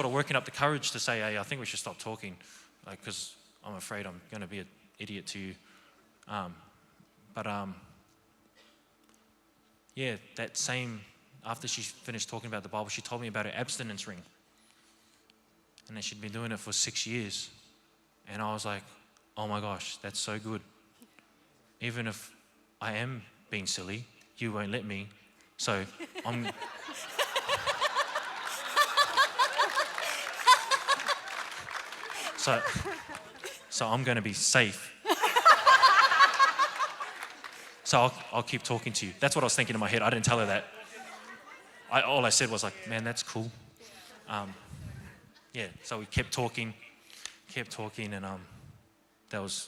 Speaker 3: of working up the courage to say, hey, I think we should stop talking. Like, because I'm afraid I'm going to be an idiot to you. Yeah, after she finished talking about the Bible, she told me about her abstinence ring. And that she'd been doing it for 6 years. And I was like, oh my gosh, that's so good. Even if I am being silly, you won't let me. So I'm... So I'm going to be safe. So I'll keep talking to you. That's what I was thinking in my head. I didn't tell her that. All I said was like, man, that's cool. Yeah, so we kept talking, and that was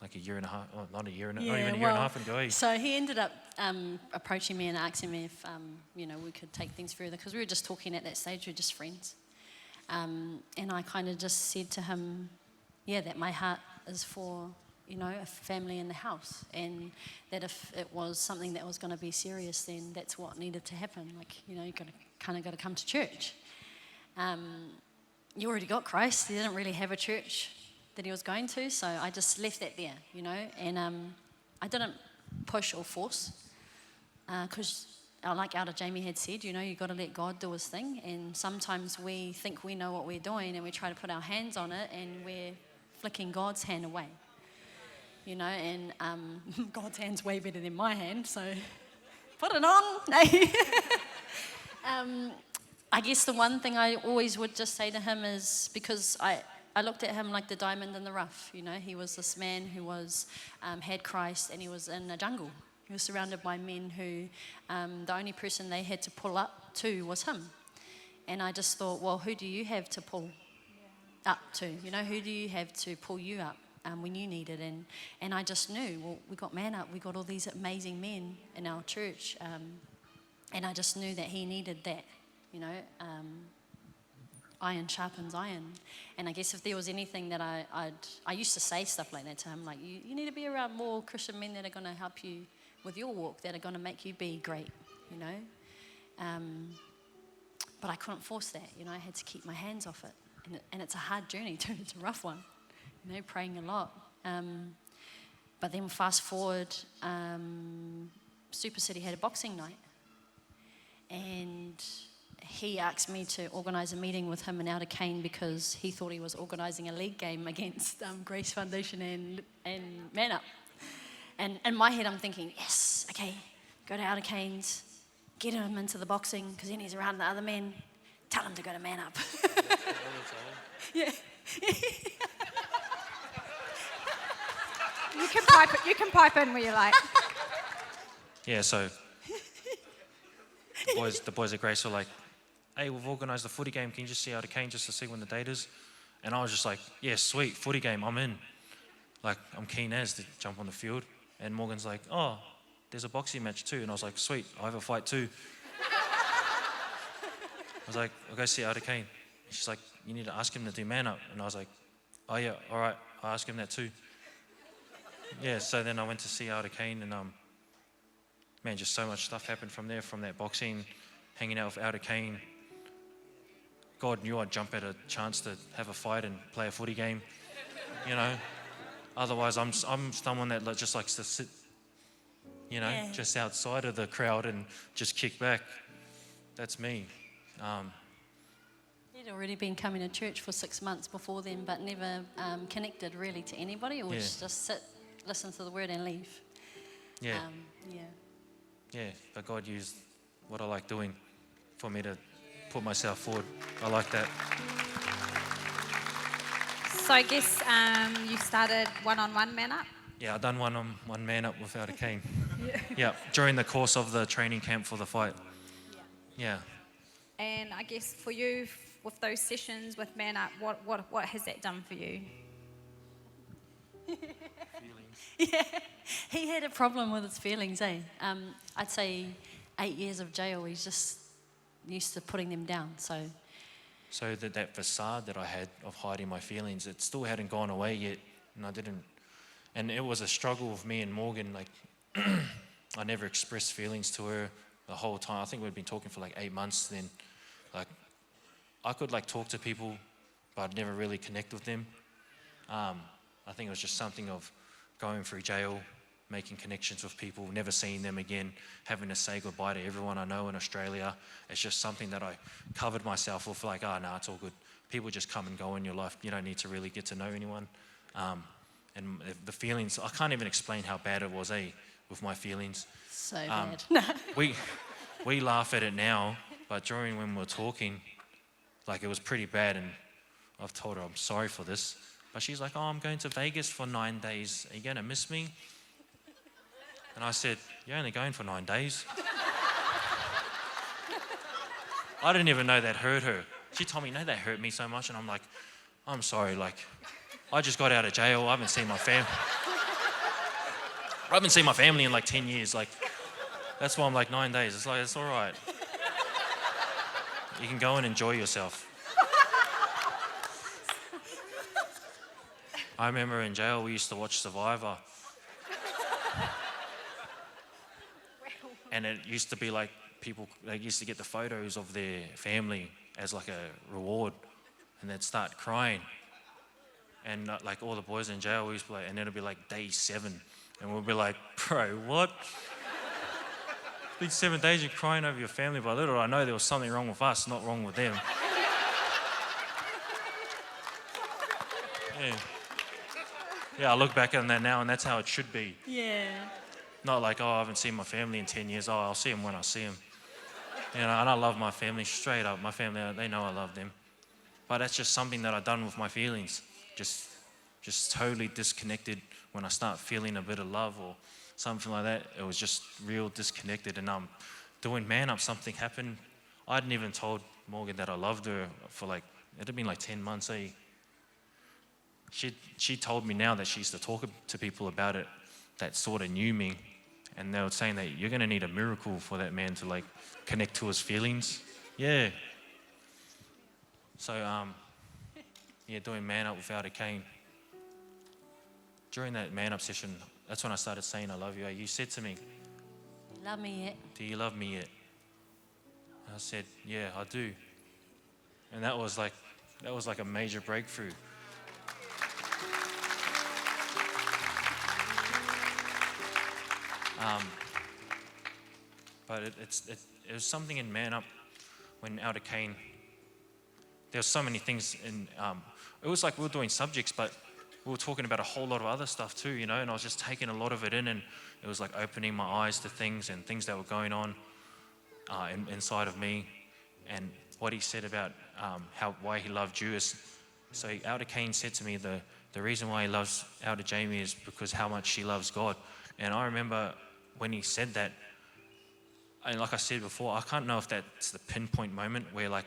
Speaker 3: like a year and a half, not even a year and a half ago.
Speaker 2: So he ended up approaching me and asking me if, we could take things further, because we were just talking at that stage, we were just friends. And I kind of just said to him, that my heart is for, a family in the house, and that if it was something that was going to be serious, then that's what needed to happen. Like, you got to come to church. You already got Christ. He didn't really have a church that he was going to, so I just left that there, and I didn't push or force, because like Elder Jamie had said, you got to let God do his thing, and sometimes we think we know what we're doing and we try to put our hands on it and we're flicking God's hand away, and God's hand's way better than my hand, so put it on. I guess the one thing I always would just say to him is, because I looked at him like the diamond in the rough, he was this man who was had Christ, and he was in a jungle. He was surrounded by men who the only person they had to pull up to was him. And I just thought, well, who do you have to pull up to? Who do you have to pull you up when you need it? And I just knew, well, we got Manup, we got all these amazing men in our church, and I just knew that he needed that, iron sharpens iron. And I guess if there was anything that I used to say stuff like that to him, like, you need to be around more Christian men that are going to help you with your walk, that are going to make you be great, but I couldn't force that, I had to keep my hands off it, and it's a hard journey too. It's a rough one, praying a lot, but then fast forward, Super City had a boxing night, and he asked me to organise a meeting with him in Outer Cane, because he thought he was organising a league game against Grace Foundation and Manup. And in my head, I'm thinking, yes, okay, go to Outer Canes, get him into the boxing, because then he's around the other men. Tell him to go to Manup. Yeah.
Speaker 1: You can pipe in where you like.
Speaker 3: Yeah, so the boys at Grace were like, hey, we've organised a footy game, can you just see Outer Cane just to see when the date is? And I was just like, yeah, sweet, footy game, I'm in. Like, I'm keen as to jump on the field. And Morgan's like, oh, there's a boxing match too. And I was like, sweet, I have a fight too. I was like, I'll go see Outer Cane. She's like, you need to ask him to do Manup. And I was like, oh yeah, all right, I'll ask him that too. Yeah, so then I went to see Outer Cane, and man, just so much stuff happened from there, from that boxing, hanging out with Outer Cane. God knew I'd jump at a chance to have a fight and play a footy game, Otherwise, I'm someone that just likes to sit, just outside of the crowd and just kick back. That's me.
Speaker 2: He'd already been coming to church for 6 months before then, but never connected really to anybody, or just sit, listen to the word and leave.
Speaker 3: Yeah. Yeah, but God used what I like doing for me to put myself forward. I like that.
Speaker 1: So I guess you started one-on-one Manup?
Speaker 3: Yeah, I've done one man up without a cane. Yeah, during the course of the training camp for the fight. Yeah.
Speaker 1: And I guess for you, with those sessions with Manup, what has that done for you?
Speaker 2: Yeah, he had a problem with his feelings, eh? I'd say 8 years of jail, he's just used to putting them down.
Speaker 3: So that facade that I had of hiding my feelings, it still hadn't gone away yet, and it was a struggle with me and Morgan. Like, I never expressed feelings to her the whole time. I think we'd been talking for like 8 months then. Like, I could like talk to people, but I'd never really connect with them. I think it was just something of going through jail, making connections with people, never seeing them again, having to say goodbye to everyone I know in Australia. It's just something that I covered myself with, like, oh, no, it's all good. People just come and go in your life. You don't need to really get to know anyone. And the feelings, I can't even explain how bad it was, with my feelings.
Speaker 2: So bad.
Speaker 3: We laugh at it now, but during when we were talking, like, it was pretty bad, and I've told her I'm sorry for this. But she's like, oh, I'm going to Vegas for 9 days. Are you going to miss me? And I said, you're only going for 9 days? I didn't even know that hurt her. She told me, no, that hurt me so much. And I'm like, I'm sorry, like, I just got out of jail. I haven't seen my family in like 10 years. Like, that's why I'm like 9 days. It's like, it's all right. You can go and enjoy yourself. I remember in jail, we used to watch Survivor. And it used to be like people, they used to get the photos of their family as like a reward, and they'd start crying. And like all the boys in jail, we used to be like, and it'd be like day 7, and we'd be like, bro, what? It's been 7 days you're crying over your family, but little I know there was something wrong with us, not wrong with them. Yeah, I look back on that now, and that's how it should be.
Speaker 2: Yeah.
Speaker 3: Not like, oh, I haven't seen my family in 10 years. Oh, I'll see them when I see them. You know, and I love my family straight up. My family, they know I love them. But that's just something that I've done with my feelings. Just totally disconnected. When I start feeling a bit of love or something like that, it was just real disconnected. And doing Man Up, something happened. I hadn't even told Morgan that I loved her for like, it had been like 10 months, eh? She told me now that she used to talk to people about it that sort of knew me, and they were saying that you're going to need a miracle for that man to like connect to his feelings. Yeah. So, doing Man Up without a cane. During that Man Up session, that's when I started saying I love you. You said to me,
Speaker 2: Love me yet?
Speaker 3: do you love me yet? And I said, yeah, I do. And that was like a major breakthrough. But it was something in Man Up when out of cane. There were so many things in. It was like we were doing subjects, but we were talking about a whole lot of other stuff too, you know. And I was just taking a lot of it in, and it was like opening my eyes to things and things that were going on inside of me, and what he said about why he loved you is. So Elder Kane said to me the reason why he loves Elder Jamie is because how much she loves God. And I remember when he said that, and like I said before, I can't know if that's the pinpoint moment where like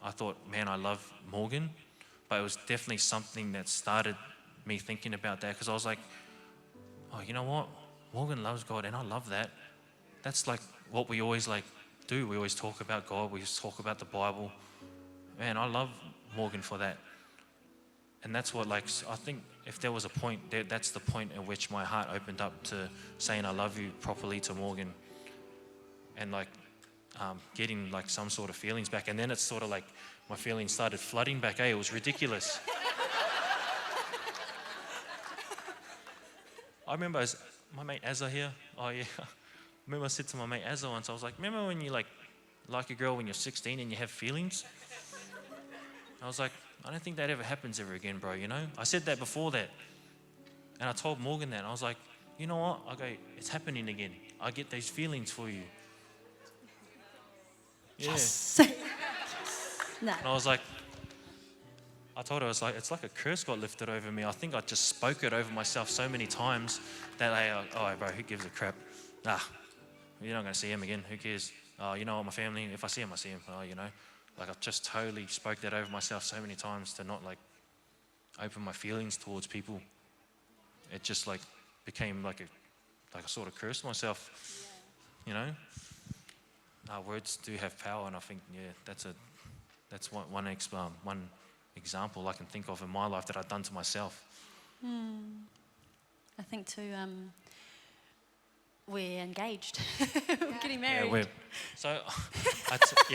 Speaker 3: I thought, man, I love Morgan, but it was definitely something that started me thinking about that, because I was like, oh, you know what? Morgan loves God, and I love that. That's like what we always like do. We always talk about God. We always talk about the Bible. Man, I love Morgan for that. And that's what, like, I think if there was a point, that's the point at which my heart opened up to saying I love you properly to Morgan, and like getting like some sort of feelings back. And then it's sort of like my feelings started flooding back. It was ridiculous. I remember my mate Azza here. Oh yeah. I remember I said to my mate Azza once, I was like, remember when you like a girl when you're 16 and you have feelings? I was like, I don't think that ever happens ever again, bro, you know? I said that before that. And I told Morgan that. And I was like, you know what? I go, it's happening again. I get these feelings for you. Yeah.
Speaker 2: Yes. No.
Speaker 3: And I was like, I told her, it's like a curse got lifted over me. I think I just spoke it over myself so many times that oh, bro, who gives a crap? Nah, you're not going to see him again. Who cares? Oh, you know what, my family, if I see him, I see him. Oh, you know. Like I've just totally spoke that over myself so many times to not like open my feelings towards people. It just like became like a sort of curse to myself, you know. words do have power, and I think that's one example I can think of in my life that I've done to myself.
Speaker 2: I think too, we're engaged. We're getting married.
Speaker 3: Yeah, so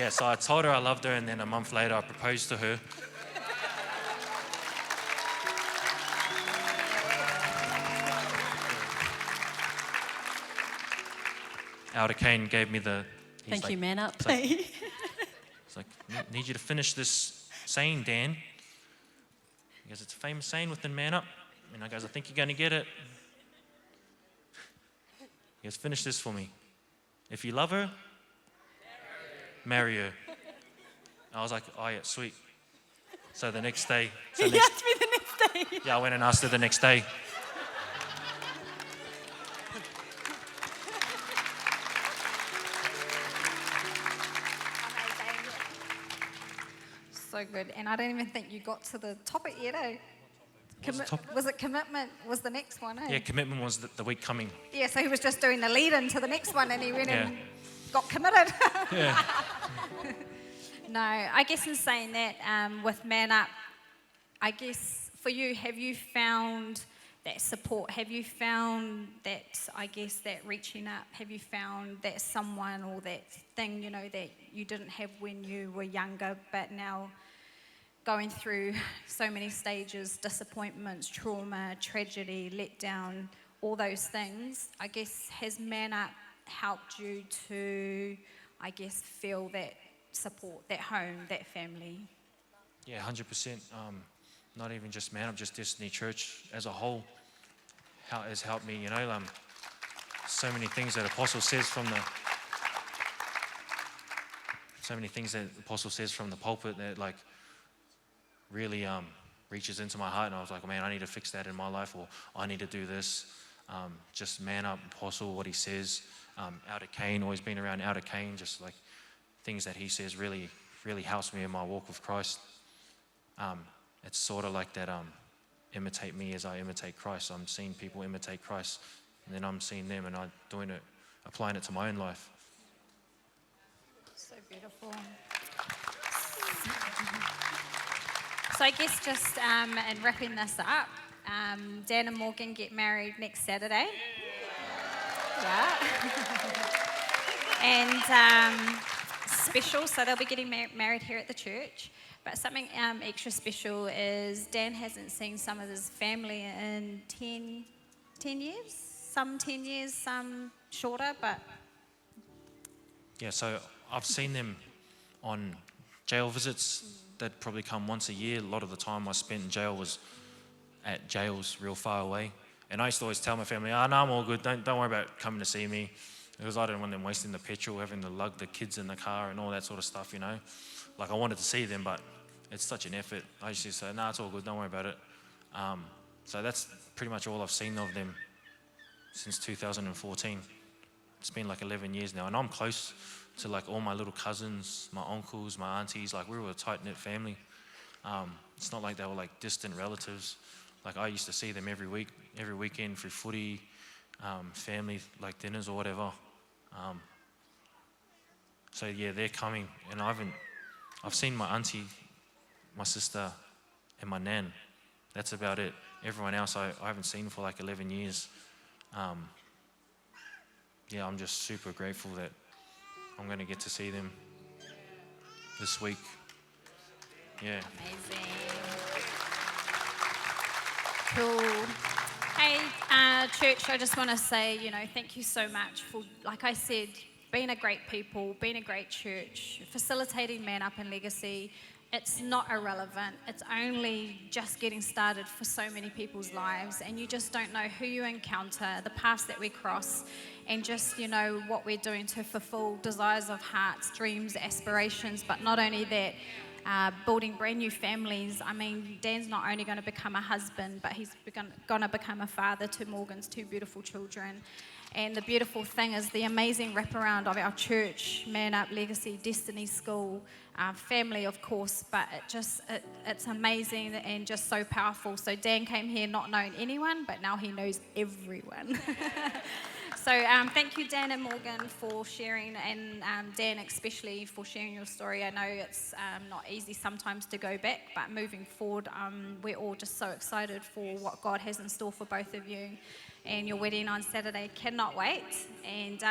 Speaker 3: so I told her I loved her, and then a month later I proposed to her. Elder Kane gave me
Speaker 2: Thank you, Manup.
Speaker 3: It's like, need you to finish this saying, Dan. He goes, it's a famous saying within Manup. And I goes, I think you're going to get it. He goes, finish this for me. If you love her, marry her. I was like, oh yeah, sweet. So the next day.
Speaker 2: He asked me the next day.
Speaker 3: Yeah, I went and asked her the next day.
Speaker 1: So good. And I don't even think you got to the topic yet, eh? Was it commitment was the next one, eh?
Speaker 3: Yeah, commitment was the week coming.
Speaker 1: Yeah, so he was just doing the lead into the next one and he went and got committed.
Speaker 3: Yeah.
Speaker 1: No, I guess in saying that, with Man Up, I guess for you, have you found that support? Have you found that, I guess, that reaching up? Have you found that someone or that thing, you know, that you didn't have when you were younger, but now going through so many stages, disappointments, trauma, tragedy, letdown, all those things, I guess, has Man Up helped you to, I guess, feel that support, that home, that family?
Speaker 3: Yeah, 100%. Not even just Man Up, just Destiny Church as a whole has helped me, you know. So many things that Apostle says from the pulpit that like really reaches into my heart, and I was like, man, I need to fix that in my life, or I need to do this. Just Man Up, Apostle, what he says. Elder Kane, always been around Elder Kane, just like things that he says really, really helps me in my walk with Christ. It's sort of like that, imitate me as I imitate Christ. I'm seeing people imitate Christ, and then I'm seeing them and I'm doing it, applying it to my own life.
Speaker 1: So beautiful. So I guess just in wrapping this up, Dan and Morgan get married next Saturday. Yeah. And special, so they'll be getting married here at the church. But something extra special is Dan hasn't seen some of his family in 10 years. Some 10 years, some shorter, but...
Speaker 3: Yeah, so I've seen them on jail visits that probably come once a year. A lot of the time I spent in jail was at jails real far away. And I used to always tell my family, no, I'm all good, don't worry about coming to see me. Because I didn't want them wasting the petrol, having to lug the kids in the car and all that sort of stuff, you know. Like, I wanted to see them, but it's such an effort. I used to say, no, it's all good, don't worry about it. So that's pretty much all I've seen of them since 2014. It's been like 11 years now, and I'm close to like all my little cousins, my uncles, my aunties. Like, we were a tight-knit family. It's not like they were like distant relatives. Like, I used to see them every weekend through footy, family like dinners or whatever. So yeah, they're coming, and I've seen my auntie, my sister, and my nan. That's about it. Everyone else I haven't seen for like 11 years. Yeah, I'm just super grateful that I'm going to get to see them this week. Yeah.
Speaker 1: Amazing. Cool. Hey, church, I just want to say, you know, thank you so much for, like I said, being a great people, being a great church, facilitating Man Up and Legacy. It's not irrelevant. It's only just getting started for so many people's lives, and you just don't know who you encounter, the paths that we cross, and just, you know, what we're doing to fulfill desires of hearts, dreams, aspirations, but not only that, building brand new families. I mean, Dan's not only going to become a husband, but he's going to become a father to Morgan's 2 beautiful children. And the beautiful thing is the amazing wraparound of our church, Man Up, Legacy, Destiny School, family, of course, but it's amazing and just so powerful. So Dan came here not knowing anyone, but now he knows everyone. So thank you, Dan and Morgan, for sharing, and Dan especially for sharing your story. I know it's not easy sometimes to go back, but moving forward, we're all just so excited for what God has in store for both of you and your wedding on Saturday. Cannot wait. And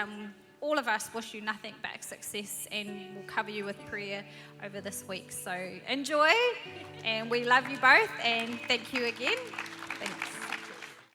Speaker 1: all of us wish you nothing but success, and we'll cover you with prayer over this week. So enjoy, and we love you both, and thank you again. Thanks.